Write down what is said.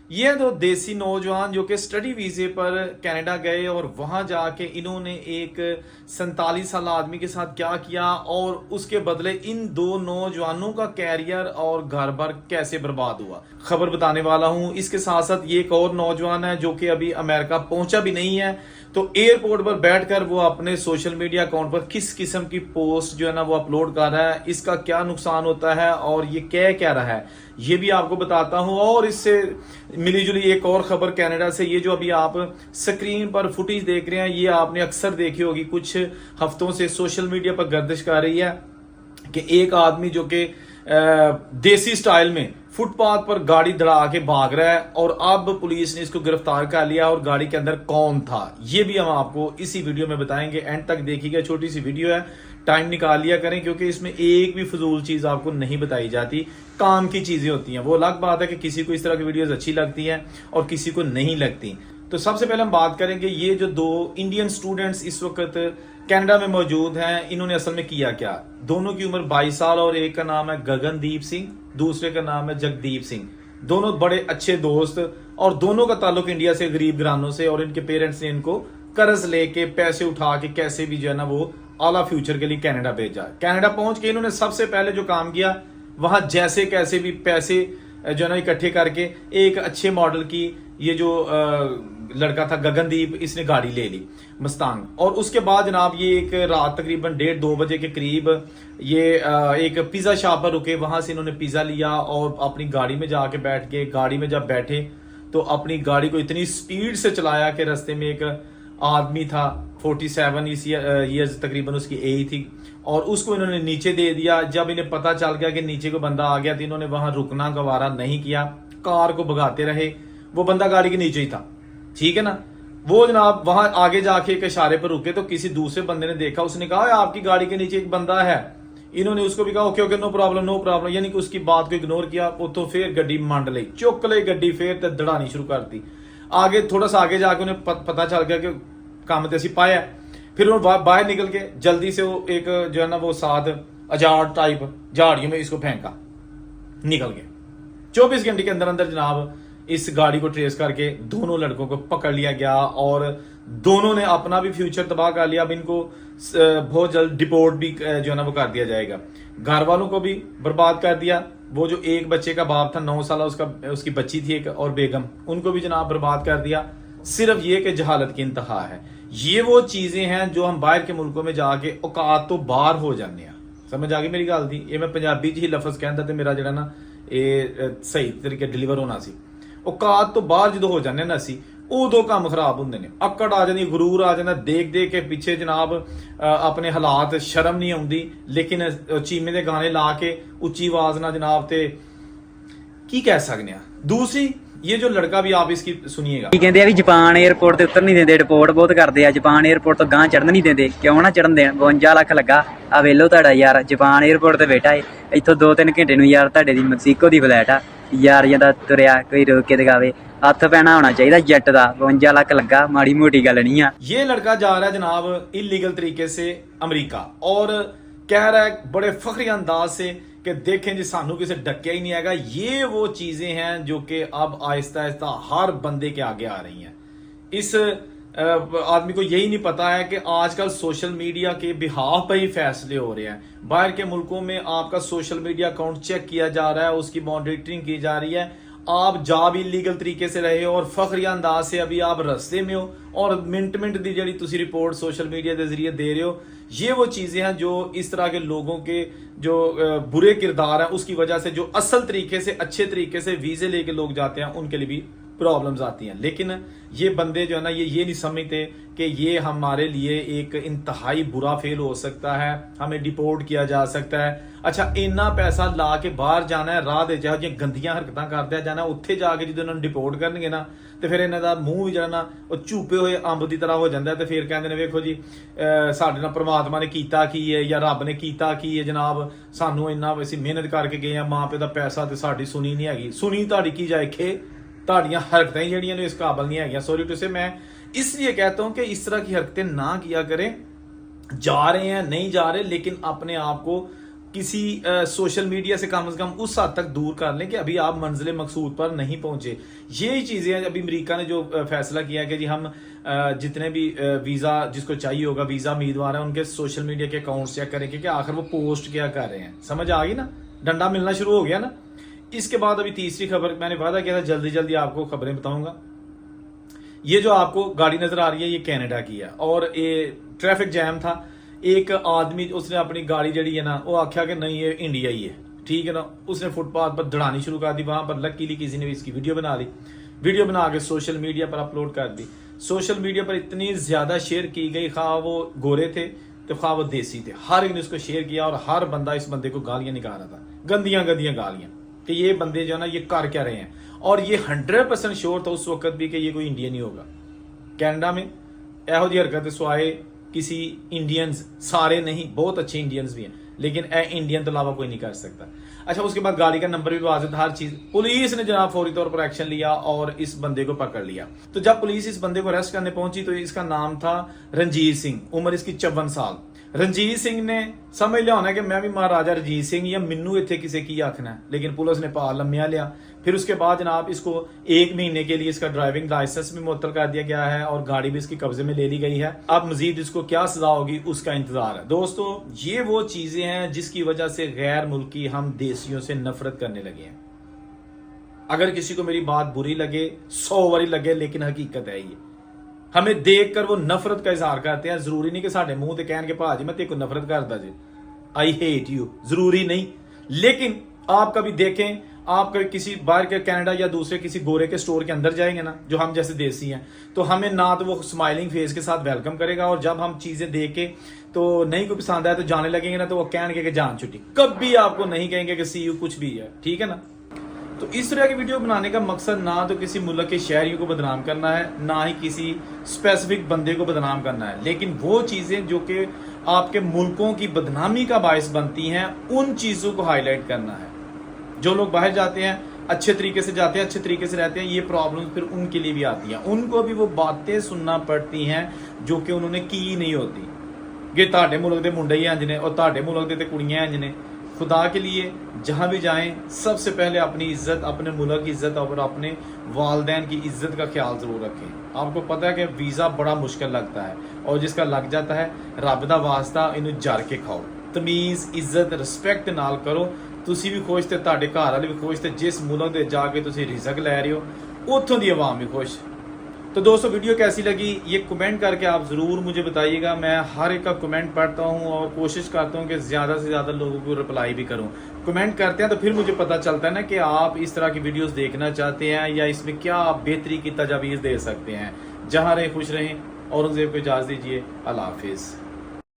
ये दो देसी नौजवान जो कि स्टडी वीजे पर कनाडा गए और वहां जाके इन्होंने एक 47 साल आदमी के साथ क्या किया और उसके बदले इन दो नौजवानों का कैरियर और घर भर कैसे बर्बाद हुआ, खबर बताने वाला हूं। इसके साथ साथ ये एक और नौजवान है जो कि अभी अमेरिका पहुंचा भी नहीं है, तो एयरपोर्ट पर बैठकर वो अपने सोशल मीडिया अकाउंट पर किस किस्म की पोस्ट जो है ना वो अपलोड कर रहा है, इसका क्या नुकसान होता है और ये क्या रहा है, ये भी आपको बताता हूं। और इससे मिली जुली एक और खबर कनाडा से, ये जो अभी आप स्क्रीन पर फुटेज देख रहे हैं ये आपने अक्सर देखी होगी, कुछ हफ्तों से सोशल मीडिया पर गर्दिश कर रही है कि एक आदमी जो कि देसी स्टाइल में फुटपाथ पर गाड़ी दड़ा के भाग रहा है और अब पुलिस ने इसको गिरफ्तार कर लिया। और गाड़ी के अंदर कौन था ये भी हम आपको इसी वीडियो में बताएंगे, एंड तक देखिएगा। छोटी सी वीडियो है, टाइम निकाल लिया करें क्योंकि इसमें एक भी फजूल चीज आपको नहीं बताई जाती, काम की चीजें होती हैं। वो अलग बात है कि किसी को इस तरह की वीडियोस अच्छी लगती हैं और किसी को नहीं लगती। तो सबसे पहले हम बात करेंगे ये जो दो इंडियन स्टूडेंट्स इस वक्त कनाडा में मौजूद हैं, इन्होंने असल में किया क्या। दोनों की उम्र 22 साल और एक का नाम है गगनदीप सिंह, दूसरे का नाम है जगदीप सिंह। दोनों बड़े अच्छे दोस्त और दोनों का ताल्लुक इंडिया से, गरीब घरानों से, और इनके पेरेंट्स ने इनको कर्ज लेके पैसे उठा के कैसे भी जो है ना वो आला फ्यूचर के लिए कनाडा भेजा। कनाडा पहुंच के इन्होंने सबसे पहले जो काम किया, वहां जैसे कैसे भी पैसे जो है ना इकट्ठे करके एक अच्छे मॉडल की, ये जो लड़का था गगनदीप, इसने गाड़ी ले ली मस्तांग। और उसके बाद जनाब ये एक रात तकरीबन 1:30-2 बजे के करीब ये एक पिज्जा शॉप पर रुके, वहां से इन्होंने पिज्जा लिया और अपनी गाड़ी में जाके बैठ के, गाड़ी में जब बैठे तो अपनी गाड़ी को इतनी स्पीड से चलाया कि रास्ते में एक आदमी था, 47 ईयर्स तकरीबन उसकी एज थी, और उसको इन्होंने नीचे दे दिया। जब इन्हें पता चल गया कि नीचे को बंदा आ गया तो इन्होंने वहां रुकना गवारा नहीं किया, कार को भगाते रहे। वो बंदा गाड़ी के नीचे ही था, ठीक है ना। वो जनाब वहां आगे जाके एक इशारे पर रुके तो किसी दूसरे बंदे ने देखा, उसने कहा आपकी गाड़ी के नीचे एक बंदा है। इन्होंने उसको भी कहा ओके ओके नो प्रॉब्लम, यानी कि उसकी बात को इग्नोर किया। वो तो फिर गड्डी मंड ली, चुक ली गड्डी, फिर दड़ानी शुरू कर दी। आगे थोड़ा सा आगे जाके उन्हें पता चल गया कि काम तो असी पाया। फिर उन्होंने बाहर निकल के जल्दी से वो एक जो है ना वो साथ अजाड़ टाइप झाड़ियों में इसको फेंका, निकल गए। 24 घंटे के अंदर अंदर जनाब इस गाड़ी को ट्रेस करके दोनों लड़कों को पकड़ लिया गया और दोनों ने अपना भी फ्यूचर तबाह कर लिया। अब इनको बहुत जल्द डिपोर्ट भी जो है ना वो कर दिया जाएगा। घर वालों को भी बर्बाद कर दिया। वो जो एक बच्चे का बाप था 9 साल, उसकी बच्ची थी एक और बेगम, उनको भी जनाब बर्बाद कर दिया। सिर्फ ये कि जहालत की इंतहा है। ये वो चीजें हैं जो हम बाहर के मुल्कों में जाके औकात तो बाहर हो जाने हैं। समझ आ गई मेरी गल दी। ये मैं पंजाबी च ही लफज कहता तो मेरा जरा ना ये सही तरीके डिलीवर होना सी। औकात तो बाहर जो हो जाने ना असी, उदों काम खराब होंगे ने, अकड़ आ जाती, गुरूर आ जाता, देख देख के पीछे जनाब अपने हालात शर्म नहीं आती। लेकिन चीमे दे गाने ला के उच्ची आवाज ना जनाब ते की कह सकते हैं। दूसरी ये जो लड़का भी आप इसकी सुनिएगा, कहते हैं भी जापान एयरपोर्ट ਤੇ ਉਤਰ ਨਹੀਂ ਦਿੰਦੇ, ਰਿਪੋਰਟ ਬਹੁਤ ਕਰਦੇ ਆ। ਜਾਪਾਨ 에ਅਰਪੋਰਟ ਤੋਂ ਗਾਂ ਚੜਨ ਨਹੀਂ ਦਿੰਦੇ, ਕਿਉਂ ਨਾ ਚੜਨ ਦੇਣ। 52 ਲੱਖ ਲੱਗਾ ਆ ਵੇਲੋ ਤੁਹਾਡਾ ਯਾਰ ਜਾਪਾਨ 에ਅਰਪੋਰਟ ਤੇ ਬੈਠਾ ਏ, ਇੱਥੋਂ 2-3 ਘੰਟੇ ਨੂੰ ਯਾਰ ਤੁਹਾਡੇ ਦੀ ਮੈਕਸੀਕੋ ਦੀ ਫਲੈਟ ਆ ਯਾਰ, ਜਾਂਦਾ ਤੁਰਿਆ ਕੋਈ ਰੋਕ ਕੇ ਦਿਖਾਵੇ। ਹੱਥ ਪੈਣਾ ਹੋਣਾ ਚਾਹੀਦਾ ਜੱਟ ਦਾ। 52 ਲੱਖ ਲੱਗਾ, ਮਾੜੀ ਮੋਟੀ ਗੱਲ ਨਹੀਂ ਆ। ये लड़का जा रहा है जनाब इलीगल तरीके से अमेरिका और कह रहा है बड़े फखरी अंदाज से कि देखें जी सानू किसी डकिया ही नहीं आएगा। ये वो चीजें हैं जो कि अब आहिस्ता आहिस्ता हर बंदे के आगे आ रही हैं। इस आदमी को यही नहीं पता है कि आजकल सोशल मीडिया के बिहाफ पर ही फैसले हो रहे हैं। बाहर के मुल्कों में आपका सोशल मीडिया अकाउंट चेक किया जा रहा है, उसकी मॉनिटरिंग की जा रही है। आप जा भी लीगल तरीके से रहे हो और फखरिया अंदाज से अभी आप रस्ते में हो और मिनट मिनट की जी तुसी रिपोर्ट सोशल मीडिया के जरिए दे रहे हो। ये वो चीजें हैं जो इस तरह के लोगों के जो बुरे किरदार हैं उसकी वजह से, जो असल तरीके से अच्छे तरीके से वीजे लेके लोग जाते हैं उनके लिए भी प्रॉब्लम्स आती हैं। लेकिन ये बंदे जो है ना ये नहीं समझते कि ये हमारे लिए एक इंतहाई बुरा फेल हो सकता है, हमें डिपोर्ट किया जा सकता है। अच्छा इन्ना पैसा ला के बाहर जाना है, राह दे जो गंदियां हरकतां करते जाना, उत्थे जाके जो इन्होंने डिपोर्ट करनगे ना तो फिर इन्हां दा मूंह भी जो ना वो झूपे हुए अंब की तरह हो जाता है। तो फिर कहते हैं वेखो जी साडे नाल परमात्मा ने कीता की है या रब ने कीता की है जनाब, सानू इन्ना असीं मेहनत करके गए हैं, मां प्यो दा पैसा ते साडी सुनी नहीं हैगी। सुनी तुहाडी की जाए खे, ਤੁਹਾਡੀਆਂ हरकतें ਜਿਹੜੀਆਂ ਨੇ इस काबिल नहीं है। सॉरी टू से मैं इसलिए कहता हूं कि इस तरह की हरकतें ना किया करें। जा रहे हैं नहीं जा रहे, लेकिन अपने आप को किसी सोशल मीडिया से कम उस हद तक दूर कर लें कि अभी आप मंजिल मकसूद पर नहीं पहुंचे। यही चीज़ें हैं। अभी अमेरिका ने जो फैसला किया कि जी हम जितने भी वीज़ा जिसको चाहिए होगा वीज़ा उम्मीदवार हैं उनके सोशल मीडिया के अकाउंट चेक करेंगे कि आखिर वो पोस्ट क्या कर रहे हैं। समझ आ गई ना, डंडा मिलना शुरू हो गया ना। इसके बाद अभी तीसरी खबर, मैंने वादा किया था जल्दी जल्दी आपको खबरें बताऊंगा। ये जो आपको गाड़ी नजर आ रही है ये कनाडा की है और ये ट्रैफिक जैम था। एक आदमी उसने अपनी गाड़ी जड़ी है ना वो आख्या कि नहीं ये इंडिया ही है, ठीक है ना। उसने फुटपाथ पर दड़ानी शुरू कर दी। वहां पर लकीली किसी ने भी इसकी वीडियो बना ली, वीडियो बना के सोशल मीडिया पर अपलोड कर दी। सोशल मीडिया पर इतनी ज्यादा शेयर की गई, खा वो गोरे थे तो खा वो देसी थे, हर एक ने उसको शेयर किया और हर बंदा इस बंदे को गालियां निकाल रहा था, गंदियां गंदियां गालियां कि ये बंदे जो है ना ये कर क्या रहे हैं। और ये 100% श्योर था उस वक्त भी कि ये कोई इंडियन ही होगा। कनाडा में एहो जी हरकत स्वाए किसी इंडियंस, सारे नहीं बहुत अच्छे इंडियंस भी हैं, लेकिन इंडियन तो अलावा कोई नहीं कर सकता। अच्छा, उसके बाद गाड़ी का नंबर भी वाजिब था, हर चीज। पुलिस ने जनाब फौरी तौर पर एक्शन लिया और इस बंदे को पकड़ लिया। तो जब पुलिस इस बंदे को अरेस्ट करने पहुंची तो इसका नाम था रंजीत सिंह, उम्र इसकी 54 साल। रंजीत सिंह ने समझ लिया होना कि मैं भी महाराजा रंजीत सिंह या मिन्नू इतने किसी की आखना है, लेकिन पुलिस ने पा लम्या लिया। फिर उसके बाद जनाब इसको 1 महीने के लिए इसका ड्राइविंग लाइसेंस भी मुअत्तल कर दिया गया है और गाड़ी भी इसकी कब्जे में ले ली गई है। अब मजीद इसको क्या सजा होगी उसका इंतजार है। दोस्तों, ये वो चीजें हैं जिसकी वजह से गैर मुल्की हम देसियों से नफरत करने लगे हैं। अगर किसी को मेरी बात बुरी लगे 100 बारी लगे, लेकिन हकीकत है ये। हमें देखकर वो नफरत का इजहार करते हैं। जरूरी नहीं कि साडे मुंह ते कहन के भाजी मैं तेरे को नफरत करता जी, आई हेट यू, जरूरी नहीं। लेकिन आप कभी देखें, आप कभी किसी बाहर के कनाडा या दूसरे किसी गोरे के स्टोर के अंदर जाएंगे ना, जो हम जैसे देसी हैं, तो हमें ना तो वो स्माइलिंग फेस के साथ वेलकम करेगा, और जब हम चीजें देखे तो नहीं कोई पसंद आया तो जाने लगेंगे ना, तो वो कहेंगे कि जान छुट्टी। कभी आपको नहीं कहेंगे कि सी यू कुछ भी है, ठीक है ना। तो इस तरह की वीडियो बनाने का मकसद ना तो किसी मुल्क के शहरियों को बदनाम करना है, ना ही किसी स्पेसिफिक बंदे को बदनाम करना है, लेकिन वो चीजें जो कि आपके मुल्कों की बदनामी का बायस बनती हैं उन चीजों को हाईलाइट करना है। जो लोग बाहर जाते हैं अच्छे तरीके से जाते हैं, अच्छे तरीके से रहते हैं, ये प्रॉब्लम फिर उनके लिए भी आती हैं। उनको भी वो बातें सुनना पड़ती हैं जो कि उन्होंने की नहीं होती कि ताड़े मुल्क के मुंडे ही इंज ने और ताड़े मुल्क के कुड़ियां इंज ने। खुदा के लिए जहां भी जाएं सबसे पहले अपनी इज्जत, अपने मुल्क की इज्जत और अपने वालदैन की इज्जत का ख्याल जरूर रखें। आपको पता है कि वीज़ा बड़ा मुश्किल लगता है, और जिसका लग जाता है रब दा वास्ता इन्हें जार के खाओ। तमीज़, इज्जत, रिस्पैक्ट नाल करो। तुसी भी खुश थे, ਤੁਹਾਡੇ घर वाले भी खुश थे, जिस मुल्क दे जाके तुसी रिजक लै रहे हो उत्थों दी आवाम भी खुश। तो दोस्तों, वीडियो कैसी लगी ये कमेंट करके आप ज़रूर मुझे बताइएगा। मैं हर एक का कमेंट पढ़ता हूँ और कोशिश करता हूँ कि ज़्यादा से ज़्यादा लोगों को रिप्लाई भी करूँ। कमेंट करते हैं तो फिर मुझे पता चलता है ना कि आप इस तरह की वीडियोस देखना चाहते हैं या इसमें क्या आप बेहतरी की तजावीज़ दे सकते हैं। जहाँ रहें खुश रहें। औरंगज़ेब को इजाज़त दीजिए। अल्लाह हाफिज़।